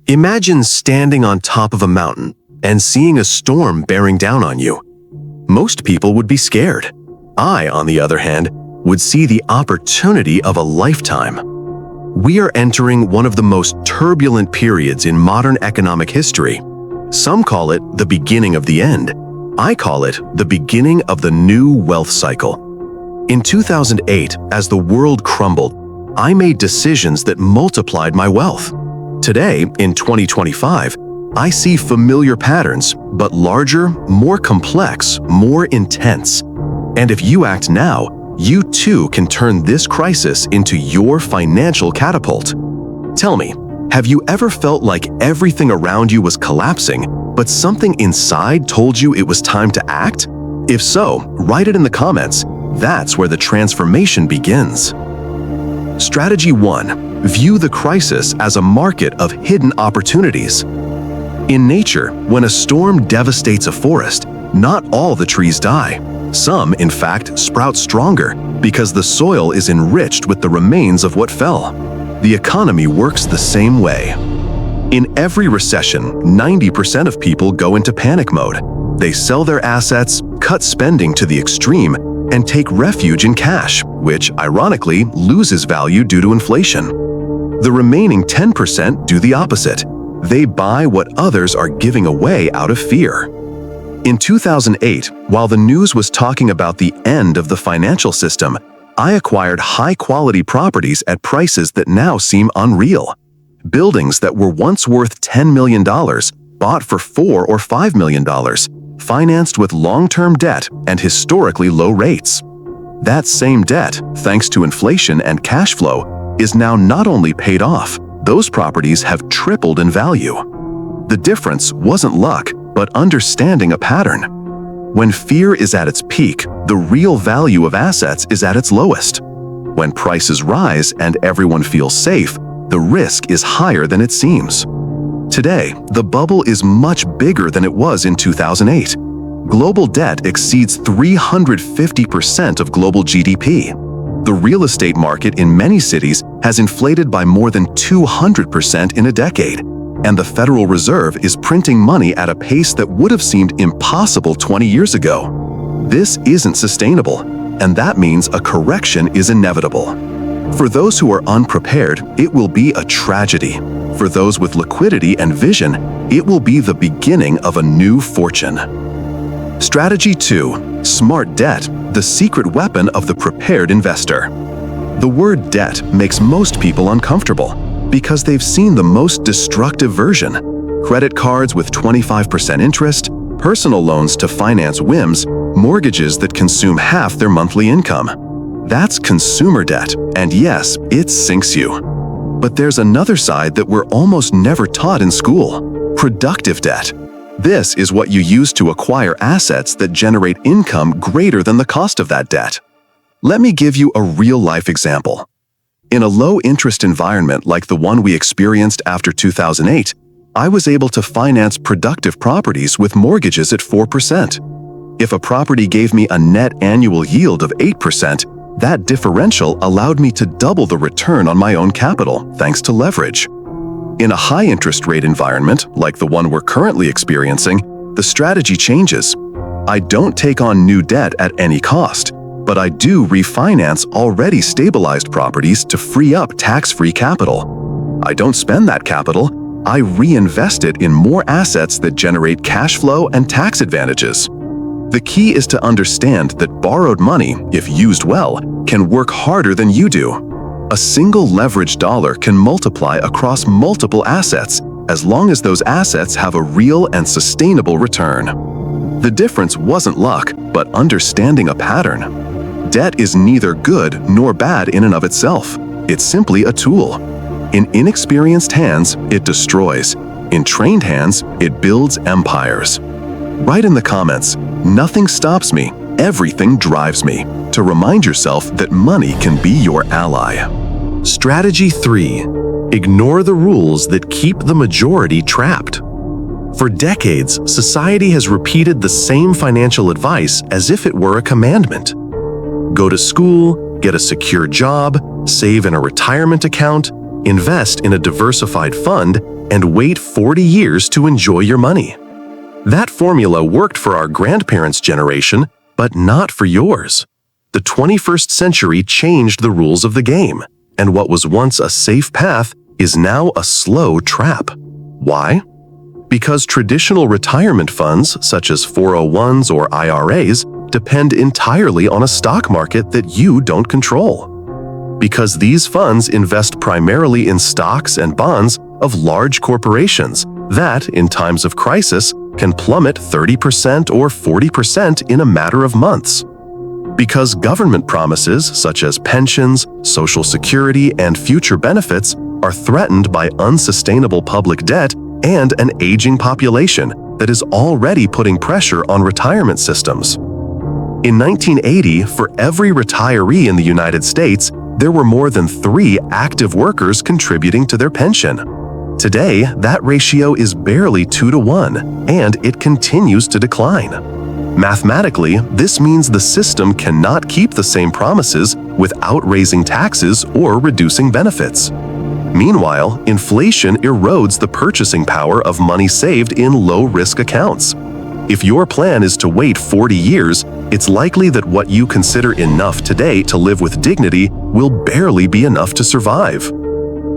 Imagine standing on top of a mountain and seeing a storm bearing down on you. Most people would be scared. I, on the other hand, would see the opportunity of a lifetime. We are entering one of the most turbulent periods in modern economic history. Some call it the beginning of the end. I call it the beginning of the new wealth cycle. In 2008, as the world crumbled, I made decisions that multiplied my wealth. Today, in 2025, I see familiar patterns, but larger, more complex, more intense. And if you act now, you too can turn this crisis into your financial catapult. Tell me, have you ever felt like everything around you was collapsing, but something inside told you it was time to act? If so, write it in the comments. That's where the transformation begins. Strategy 1. View the crisis as a market of hidden opportunities. In nature, when a storm devastates a forest, not all the trees die. Some, in fact, sprout stronger because the soil is enriched with the remains of what fell. The economy works the same way. In every recession, 90% of people go into panic mode. They sell their assets, cut spending to the extreme, and take refuge in cash, which, ironically, loses value due to inflation. The remaining 10% do the opposite. They buy what others are giving away out of fear. In 2008, while the news was talking about the end of the financial system, I acquired high-quality properties at prices that now seem unreal. Buildings that were once worth $10 million, bought for $4 or $5 million, financed with long-term debt and historically low rates. That same debt, thanks to inflation and cash flow, is now not only paid off, those properties have tripled in value. The difference wasn't luck, but understanding a pattern. When fear is at its peak, the real value of assets is at its lowest. When prices rise and everyone feels safe, the risk is higher than it seems. Today, the bubble is much bigger than it was in 2008. Global debt exceeds 350% of global GDP. The real estate market in many cities has inflated by more than 200% in a decade, and the Federal Reserve is printing money at a pace that would have seemed impossible 20 years ago. This isn't sustainable, and that means a correction is inevitable. For those who are unprepared, it will be a tragedy. For those with liquidity and vision, it will be the beginning of a new fortune. Strategy 2. Smart debt, the secret weapon of the prepared investor. The word debt makes most people uncomfortable because they've seen the most destructive version. Credit cards with 25% interest, personal loans to finance whims, mortgages that consume half their monthly income. That's consumer debt, and yes, it sinks you. But there's another side that we're almost never taught in school: productive debt. This is what you use to acquire assets that generate income greater than the cost of that debt. Let me give you a real-life example. In a low-interest environment like the one we experienced after 2008, I was able to finance productive properties with mortgages at 4%. If a property gave me a net annual yield of 8%, that differential allowed me to double the return on my own capital, thanks to leverage. In a high-interest rate environment, like the one we're currently experiencing, the strategy changes. I don't take on new debt at any cost, but I do refinance already stabilized properties to free up tax-free capital. I don't spend that capital, I reinvest it in more assets that generate cash flow and tax advantages. The key is to understand that borrowed money, if used well, can work harder than you do. A single leveraged dollar can multiply across multiple assets as long as those assets have a real and sustainable return. The difference wasn't luck, but understanding a pattern. Debt is neither good nor bad in and of itself. It's simply a tool. In inexperienced hands, it destroys. In trained hands, it builds empires. Write in the comments, "Nothing stops me, everything drives me," to remind yourself that money can be your ally. Strategy 3. Ignore the rules that keep the majority trapped. For decades, society has repeated the same financial advice as if it were a commandment. Go to school, get a secure job, save in a retirement account, invest in a diversified fund, and wait 40 years to enjoy your money. That formula worked for our grandparents' generation, but not for yours. The 21st century changed the rules of the game, and what was once a safe path is now a slow trap. Why? Because traditional retirement funds, such as 401s or IRAs, depend entirely on a stock market that you don't control. Because these funds invest primarily in stocks and bonds of large corporations that, in times of crisis, can plummet 30% or 40% in a matter of months. Because government promises, such as pensions, Social Security, and future benefits, are threatened by unsustainable public debt and an aging population that is already putting pressure on retirement systems. In 1980, for every retiree in the United States, there were more than 3 active workers contributing to their pension. Today, that ratio is barely 2 to 1, and it continues to decline. Mathematically, this means the system cannot keep the same promises without raising taxes or reducing benefits. Meanwhile, inflation erodes the purchasing power of money saved in low-risk accounts. If your plan is to wait 40 years, it's likely that what you consider enough today to live with dignity will barely be enough to survive.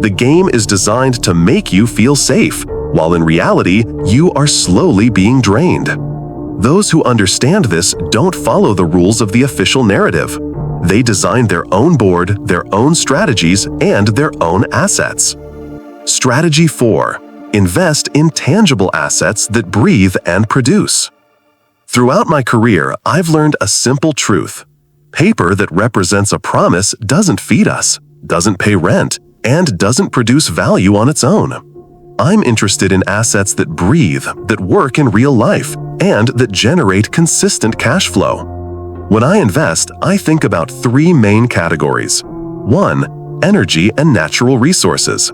The game is designed to make you feel safe, while in reality, you are slowly being drained. Those who understand this don't follow the rules of the official narrative. They design their own board, their own strategies, and their own assets. Strategy 4. Invest in tangible assets that breathe and produce. Throughout my career, I've learned a simple truth. Paper that represents a promise doesn't feed us, doesn't pay rent, and doesn't produce value on its own. I'm interested in assets that breathe, that work in real life, and that generate consistent cash flow. When I invest, I think about 3 main categories. 1. Energy and natural resources.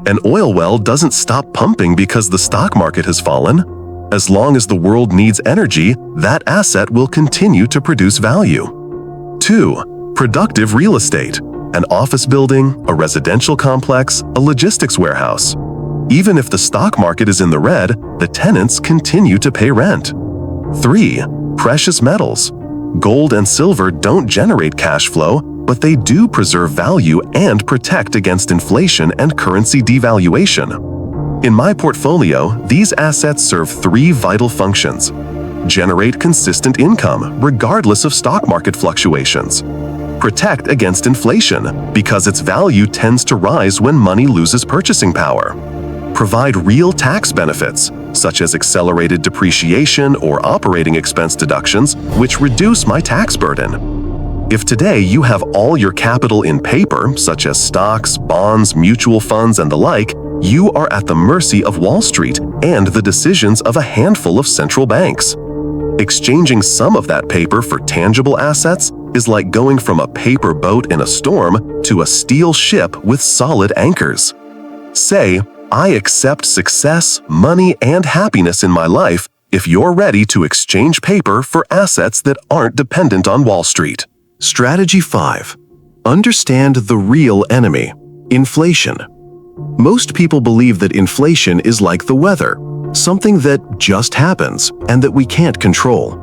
An oil well doesn't stop pumping because the stock market has fallen. As long as the world needs energy, that asset will continue to produce value. 2. Productive real estate. An office building, a residential complex, a logistics warehouse. Even if the stock market is in the red, the tenants continue to pay rent. 3. Precious metals. Gold and silver don't generate cash flow, but they do preserve value and protect against inflation and currency devaluation. In my portfolio, these assets serve 3 vital functions. Generate consistent income, regardless of stock market fluctuations. Protect against inflation, because its value tends to rise when money loses purchasing power. Provide real tax benefits, such as accelerated depreciation or operating expense deductions, which reduce my tax burden. If today you have all your capital in paper, such as stocks, bonds, mutual funds, and the like, you are at the mercy of Wall Street and the decisions of a handful of central banks. Exchanging some of that paper for tangible assets is like going from a paper boat in a storm to a steel ship with solid anchors. Say, I accept success, money, and happiness in my life if you're ready to exchange paper for assets that aren't dependent on Wall Street. Strategy 5. Understand the real enemy, inflation. Most people believe that inflation is like the weather, something that just happens and that we can't control.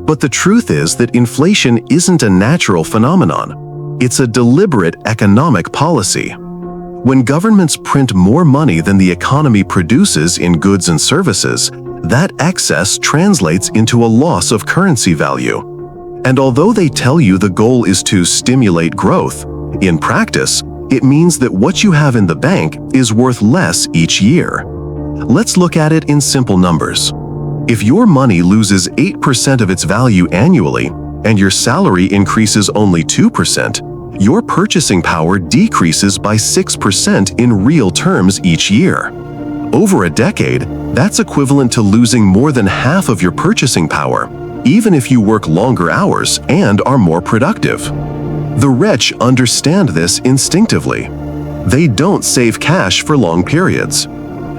But the truth is that inflation isn't a natural phenomenon. It's a deliberate economic policy. When governments print more money than the economy produces in goods and services, that excess translates into a loss of currency value. And although they tell you the goal is to stimulate growth, in practice, it means that what you have in the bank is worth less each year. Let's look at it in simple numbers. If your money loses 8% of its value annually, and your salary increases only 2%, your purchasing power decreases by 6% in real terms each year. Over a decade, that's equivalent to losing more than half of your purchasing power, even if you work longer hours and are more productive. The rich understand this instinctively. They don't save cash for long periods.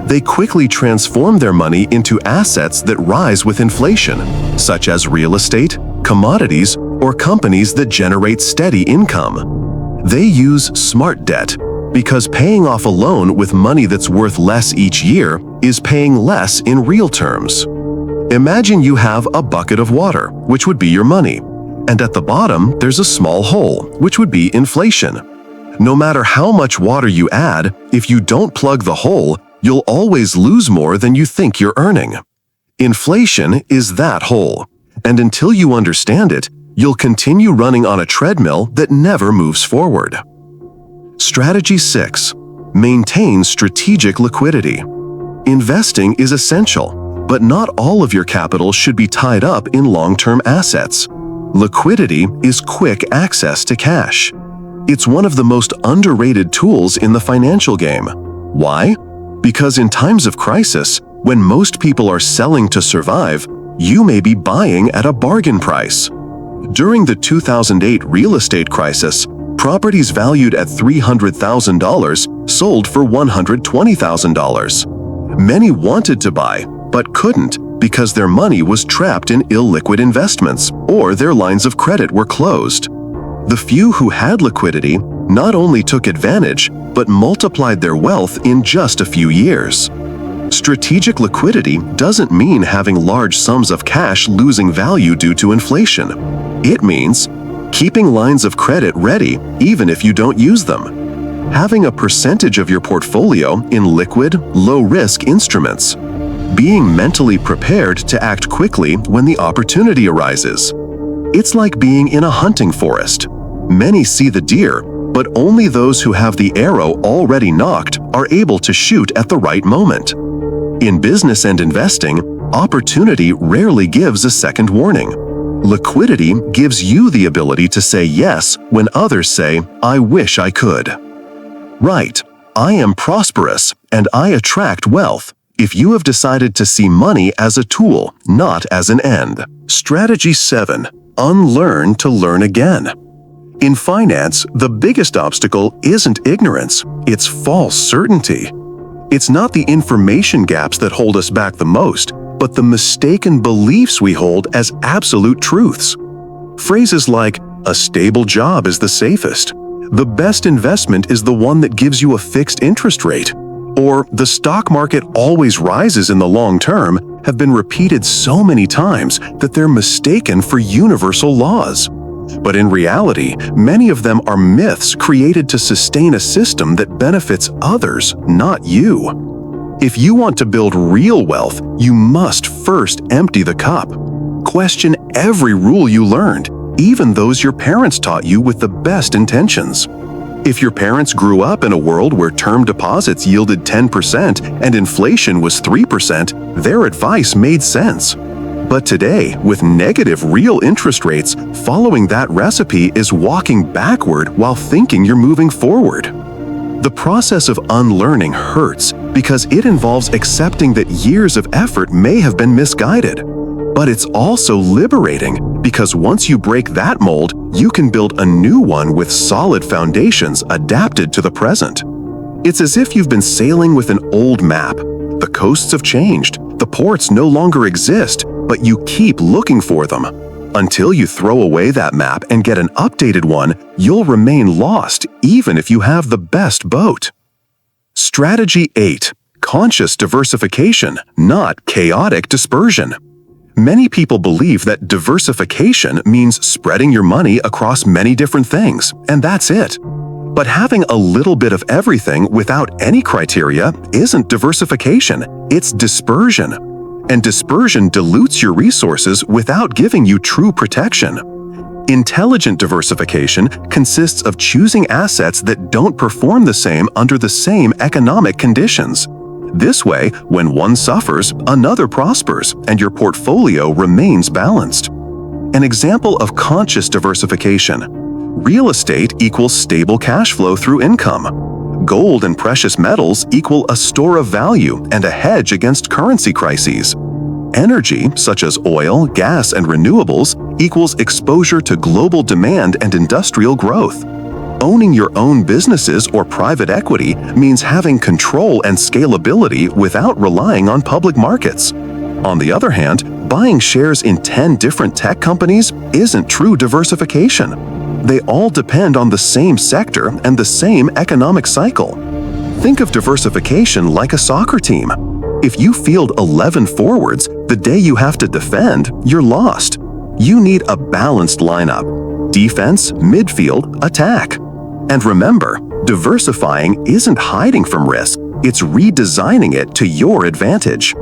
They quickly transform their money into assets that rise with inflation, such as real estate, commodities, or companies that generate steady income. They use smart debt because paying off a loan with money that's worth less each year is paying less in real terms. Imagine you have a bucket of water, which would be your money, and at the bottom there's a small hole, which would be inflation. No matter how much water you add, if you don't plug the hole, you'll always lose more than you think you're earning. Inflation is that hole, and until you understand it, you'll continue running on a treadmill that never moves forward. Strategy 6. Maintain strategic liquidity. Investing is essential, but not all of your capital should be tied up in long-term assets. Liquidity is quick access to cash. It's one of the most underrated tools in the financial game. Why? Because in times of crisis, when most people are selling to survive, you may be buying at a bargain price. During the 2008 real estate crisis, properties valued at $300,000 sold for $120,000. Many wanted to buy, but couldn't because their money was trapped in illiquid investments or their lines of credit were closed. The few who had liquidity not only took advantage, but multiplied their wealth in just a few years. Strategic liquidity doesn't mean having large sums of cash losing value due to inflation. It means keeping lines of credit ready even if you don't use them. Having a percentage of your portfolio in liquid, low-risk instruments. Being mentally prepared to act quickly when the opportunity arises. It's like being in a hunting forest. Many see the deer, but only those who have the arrow already nocked are able to shoot at the right moment. In business and investing, opportunity rarely gives a second warning. Liquidity gives you the ability to say yes when others say, "I wish I could." Right, I am prosperous and I attract wealth if you have decided to see money as a tool, not as an end. Strategy 7. Unlearn to learn again. In finance, the biggest obstacle isn't ignorance, it's false certainty. It's not the information gaps that hold us back the most, but the mistaken beliefs we hold as absolute truths. Phrases like, "A stable job is the safest," "The best investment is the one that gives you a fixed interest rate," or "The stock market always rises in the long term," have been repeated so many times that they're mistaken for universal laws. But in reality, many of them are myths created to sustain a system that benefits others, not you. If you want to build real wealth, you must first empty the cup. Question every rule you learned, even those your parents taught you with the best intentions. If your parents grew up in a world where term deposits yielded 10% and inflation was 3%, their advice made sense. But today, with negative real interest rates, following that recipe is walking backward while thinking you're moving forward. The process of unlearning hurts because it involves accepting that years of effort may have been misguided. But it's also liberating because once you break that mold, you can build a new one with solid foundations adapted to the present. It's as if you've been sailing with an old map. The coasts have changed, the ports no longer exist, but you keep looking for them. Until you throw away that map and get an updated one, you'll remain lost even if you have the best boat. Strategy 8. Conscious diversification, not chaotic dispersion. Many people believe that diversification means spreading your money across many different things, and that's it. But having a little bit of everything without any criteria isn't diversification, it's dispersion. And dispersion dilutes your resources without giving you true protection. Intelligent diversification consists of choosing assets that don't perform the same under the same economic conditions. This way, when one suffers, another prospers, and your portfolio remains balanced. An example of conscious diversification. Real estate equals stable cash flow through income. Gold and precious metals equal a store of value and a hedge against currency crises. Energy, such as oil, gas, and renewables, equals exposure to global demand and industrial growth. Owning your own businesses or private equity means having control and scalability without relying on public markets. On the other hand, buying shares in 10 different tech companies isn't true diversification. They all depend on the same sector and the same economic cycle. Think of diversification like a soccer team. If you field 11 forwards, the day you have to defend, you're lost. You need a balanced lineup: defense, midfield, attack. And remember, diversifying isn't hiding from risk, it's redesigning it to your advantage.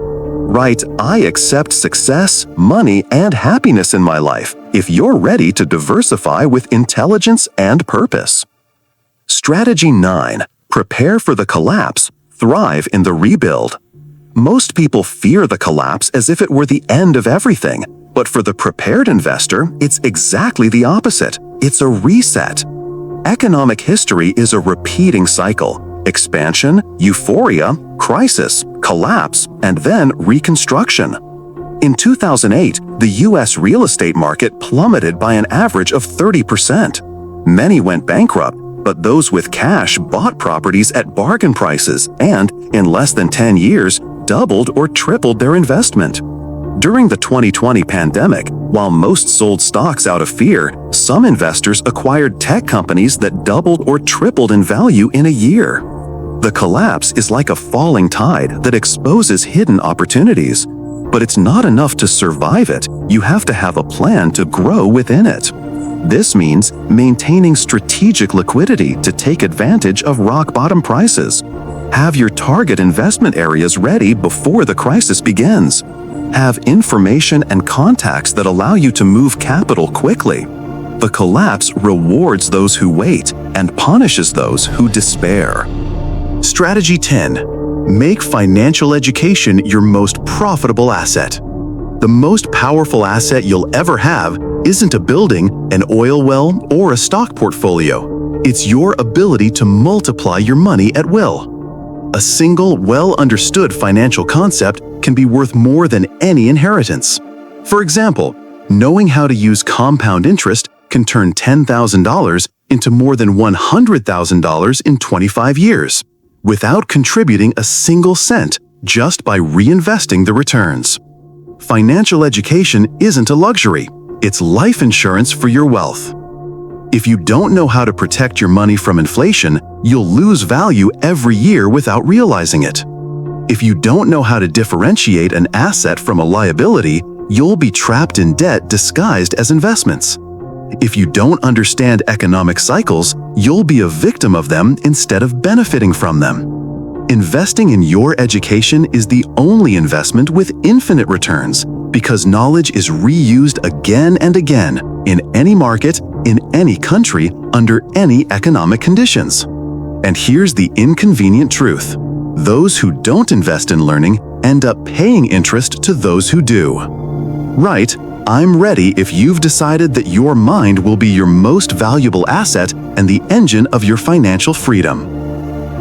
Write, "I accept success, money, and happiness in my life," if you're ready to diversify with intelligence and purpose. Strategy 9. Prepare for the collapse, thrive in the rebuild. Most people fear the collapse as if it were the end of everything, but for the prepared investor, it's exactly the opposite. It's a reset. Economic history is a repeating cycle: expansion, euphoria, crisis, collapse, and then reconstruction. In 2008, the U.S. real estate market plummeted by an average of 30%. Many went bankrupt, but those with cash bought properties at bargain prices and, in less than 10 years, doubled or tripled their investment. During the 2020 pandemic, while most sold stocks out of fear, some investors acquired tech companies that doubled or tripled in value in a year. The collapse is like a falling tide that exposes hidden opportunities. But it's not enough to survive it, you have to have a plan to grow within it. This means maintaining strategic liquidity to take advantage of rock-bottom prices. Have your target investment areas ready before the crisis begins. Have information and contacts that allow you to move capital quickly. The collapse rewards those who wait and punishes those who despair. Strategy 10. Make financial education your most profitable asset. The most powerful asset you'll ever have isn't a building, an oil well, or a stock portfolio. It's your ability to multiply your money at will. A single, well-understood financial concept can be worth more than any inheritance. For example, knowing how to use compound interest can turn $10,000 into more than $100,000 in 25 years, without contributing a single cent, just by reinvesting the returns. Financial education isn't a luxury, it's life insurance for your wealth. If you don't know how to protect your money from inflation, you'll lose value every year without realizing it. If you don't know how to differentiate an asset from a liability, you'll be trapped in debt disguised as investments. If you don't understand economic cycles, you'll be a victim of them instead of benefiting from them. Investing in your education is the only investment with infinite returns, because knowledge is reused again and again, in any market, in any country, under any economic conditions. And here's the inconvenient truth: those who don't invest in learning end up paying interest to those who do. Right, I'm ready if you've decided that your mind will be your most valuable asset and the engine of your financial freedom.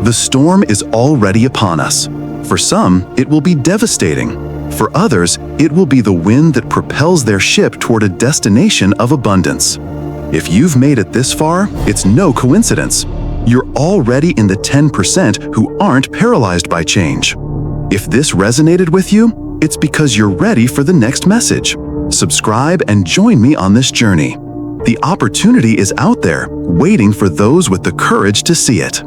The storm is already upon us. For some, it will be devastating. For others, it will be the wind that propels their ship toward a destination of abundance. If you've made it this far, it's no coincidence. You're already in the 10% who aren't paralyzed by change. If this resonated with you, it's because you're ready for the next message. Subscribe and join me on this journey. The opportunity is out there, waiting for those with the courage to see it.